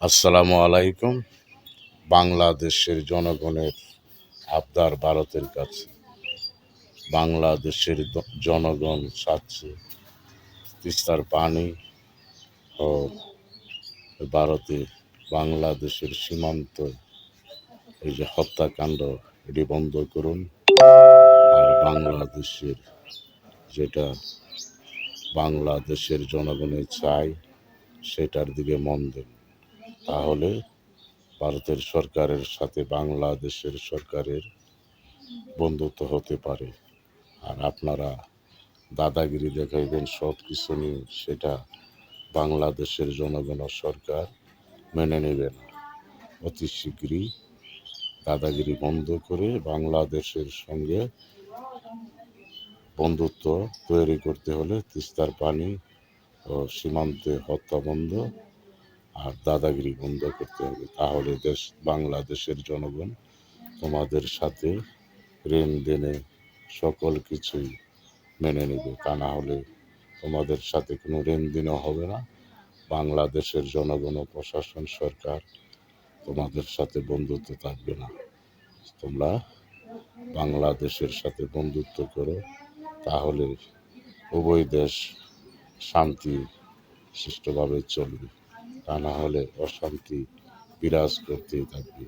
আসসালামু আলাইকুম। বাংলাদেশের জনগণের আবদার ভারতের কাছে। বাংলাদেশের জনগণ চাচ্ছে তিস্তার পানি ও ভারতে বাংলাদেশের সীমান্ত এই যে হত্যাকাণ্ড এটি বন্ধ করুন। আর বাংলাদেশের যেটা বাংলাদেশের জনগণের চাই সেটার দিকে মন দেন, তাহলে ভারতের সরকারের সাথে বাংলাদেশের সরকারের বন্ধুত্ব হতে পারে। আর আপনারা দাদাগিরি দেখাইবেন সব কিছু নিয়ে, সেটা বাংলাদেশের জনগণ ও সরকার মেনে নেবে না। অতি শীঘ্রই দাদাগিরি বন্ধ করে বাংলাদেশের সঙ্গে বন্ধুত্ব তৈরি করতে হলে তিস্তার পানি ও সীমান্তে হত্যা বন্ধ আর দাদাগিরি বন্ধ করতে হবে। তাহলে বাংলাদেশের জনগণ তোমাদের সাথে লেনদেনে সকল কিছুই মেনে নেবে। তা না হলে তোমাদের সাথে কোনো লেনদেনও হবে না। বাংলাদেশের জনগণ ও প্রশাসন সরকার তোমাদের সাথে বন্ধুত্ব থাকবে না। তোমরা বাংলাদেশের সাথে বন্ধুত্ব করো, তাহলে উভয় দেশ শান্তি সুষ্ঠুভাবে চলবে। তা না হলে অশান্তি বিরাজ করতেই থাকবে।